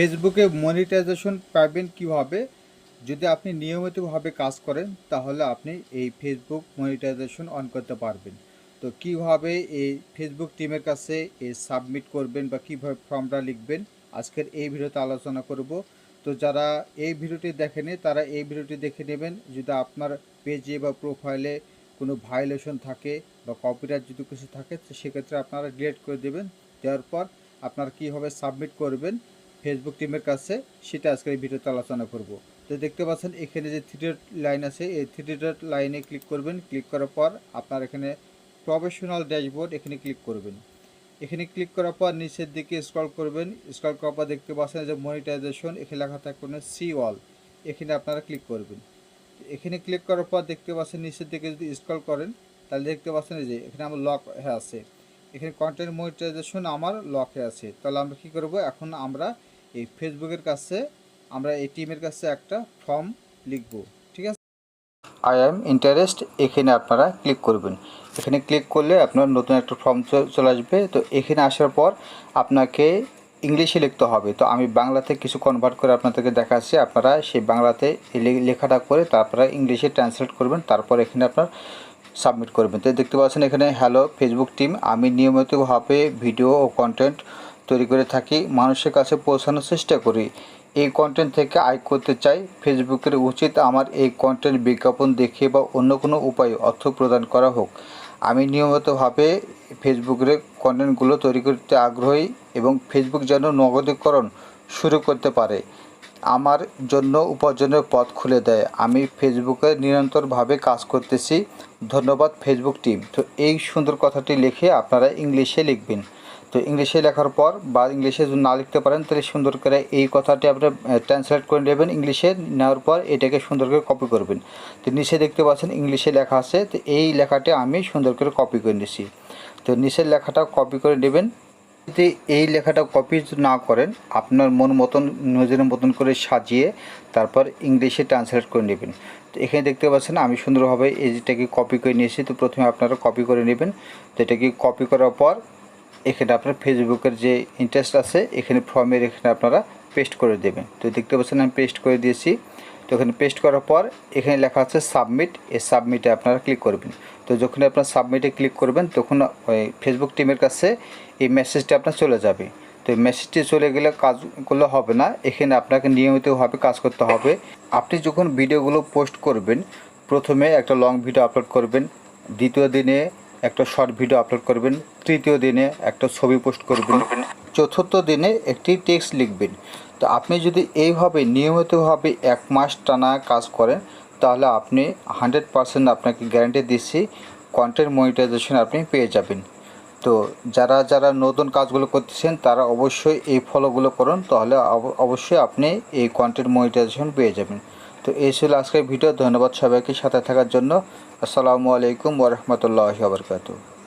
ফেসবুকে মনিটাইজেশন পাবেন কিভাবে? যদি আপনি নিয়মিতভাবে কাজ করেন তাহলে আপনি এই ফেসবুক মনিটাইজেশন অন করতে পারবেন। তো কিভাবে এই ফেসবুক টিমের কাছে সাবমিট করবেন বা কিভাবে ফর্মটা লিখবেন আজকের এই ভিডিওতে আলোচনা করব। তো যারা এই ভিডিওটি দেখেনি তারা এই ভিডিওটি দেখে নেবেন। যদি আপনার পেজে বা প্রোফাইলে কোনো ভায়োলেশন থাকে বা কপিরাইট যদি কিছু থাকে তো সেক্ষেত্রে আপনারা ডিলিট করে দেবেন। দেওয়ার পর আপনারা কীভাবে সাবমিট করবেন ফেসবুক টিমের কাছে সেটা আজকের এই ভিডিওতে আলোচনা করব। তো দেখতে পাচ্ছেন এখানে যে থ্রি ডট লাইন আছে এই থ্রি ডট লাইনে ক্লিক করবেন। ক্লিক করার পর আপনার এখানে প্রফেশনাল ড্যাশবোর্ড এখানে ক্লিক করবেন। এখানে ক্লিক করার পর নিচের দিকে স্ক্রল করবেন। স্ক্রল করার পর দেখতে পাচ্ছেন যে মনিটাইজেশন এখানে লেখা থাকবে সি অল, এখানে আপনারা ক্লিক করবেন। এখানে ক্লিক করার পর দেখতে পাচ্ছেন নিচের দিকে যদি স্ক্রল করেন তাহলে দেখতে পাচ্ছেন যে এখানে আমার লক হয়ে আছে, এখানে কন্টেন্ট মনিটাইজেশন আমার লকে আছে। তাহলে আমরা কী করব, এখন আমরা এই ফেসবুকের কাছে আমরা এই টিমের কাছে একটা ফর্ম লিখব। ঠিক আছে, আই অ্যাম ইন্টারেস্ট এখানে আপনারা ক্লিক করবেন। এখানে ক্লিক করলে আপনার নতুন একটা ফর্ম চলে আসবে। তো এখানে আসার পর আপনাকে ইংলিশে লিখতে হবে। তো আমি বাংলাতে কিছু কনভার্ট করে আপনাদেরকে দেখাচ্ছি। আপনারা সেই বাংলাতে লেখাটা করে তারপরে ইংলিশে ট্রান্সলেট করবেন, তারপর এখানে আপনার সাবমিট করবেন। তো দেখতে পাচ্ছেন এখানে হ্যালো ফেসবুক টিম, আমি নিয়মিতভাবে ভিডিও ও কন্টেন্ট তৈরি করে থাকি, মানুষের কাছে পৌঁছানোর চেষ্টা করি। এই কন্টেন্ট থেকে আয় করতে চাই। ফেসবুকের উচিত আমার এই কন্টেন্ট বিজ্ঞাপন দেখিয়ে বা অন্য কোনো উপায়ে অর্থ প্রদান করা হোক। আমি নিয়মিতভাবে ফেসবুকের কন্টেন্টগুলো তৈরি করতে আগ্রহী এবং ফেসবুক যেন নগদীকরণ শুরু করতে পারে, আমার জন্য উপার্জনের পথ খুলে দেয়। আমি ফেসবুকে নিরন্তরভাবে কাজ করতেছি, ধন্যবাদ ফেসবুক টিম। তো এই সুন্দর কথাটি লিখে আপনারা ইংলিশে লিখবেন। তো ইংলিশে লেখার পর বা ইংলিশে যদি না লিখতে পারেন তাহলে সুন্দর করে এই কথাটি আপনারা ট্রান্সলেট করে নেবেন। ইংলিশে নেওয়ার পর এটাকে সুন্দর করে কপি করবেন। তো নিচে দেখতে পাচ্ছেন ইংলিশে লেখা আছে, তো এই লেখাটি আমি সুন্দর করে কপি করে নিয়েছি। তো নিচের লেখাটা কপি করে নেবেন। যদি এই লেখাটা কপি না করেন আপনার মন মতন নিজের মতন করে সাজিয়ে তারপর ইংলিশে ট্রান্সলেট করে নেবেন। তো এখানে দেখতে পাচ্ছেন আমি সুন্দরভাবে এটাকে কপি করে নিয়েছি। তো প্রথমে আপনারা কপি করে নেবেন। তো এটাকে কপি করার পর এখানে আপনার ফেসবুকের যে ইন্টারেস্ট আছে এখানে ফর্মের এখানে আপনারা পেস্ট করে দেবেন। তো দেখতে পাচ্ছেন আমি পেস্ট করে দিয়েছি। তো এখানে পেস্ট করার পর এখানে লেখা আছে সাবমিট, এই সাবমিটে আপনারা ক্লিক করবেন। তো যখন আপনার সাবমিটে ক্লিক করবেন তখন ওই ফেসবুক টিমের কাছে এই মেসেজটি আপনার চলে যাবে। তো এই মেসেজটি চলে গেলে কাজগুলো হবে না, এখানে আপনাকে নিয়মিতভাবে কাজ করতে হবে। আপনি যখন ভিডিওগুলো পোস্ট করবেন প্রথমে একটা লং ভিডিও আপলোড করবেন, দ্বিতীয় দিনে একটা শর্ট ভিডিও আপলোড করবেন, তৃতীয় দিনে একটা ছবি পোস্ট করবেন, চতুর্থ দিনে একটি টেক্সট লিখবেন। তো আপনি যদি এইভাবে নিয়মিতভাবে 1 মাস টানা কাজ করেন তাহলে আপনি 100% আপনাকে গ্যারান্টি দিচ্ছি কন্টেন্ট মনিটাইজেশন আপনি পেয়ে যাবেন। তো যারা যারা নতুন কাজগুলো করতেছেন তারা অবশ্যই এই ফলোগুলো করুন, তাহলে অবশ্যই আপনি এই কন্টেন্ট মনিটাইজেশন পেয়ে যাবেন। তো এই ছিল আজকের ভিডিও। ধন্যবাদ সবাইকে সাথে থাকার জন্য। আসসালামু আলাইকুম ওয়া রাহমাতুল্লাহি ওয়া বারাকাতুহু।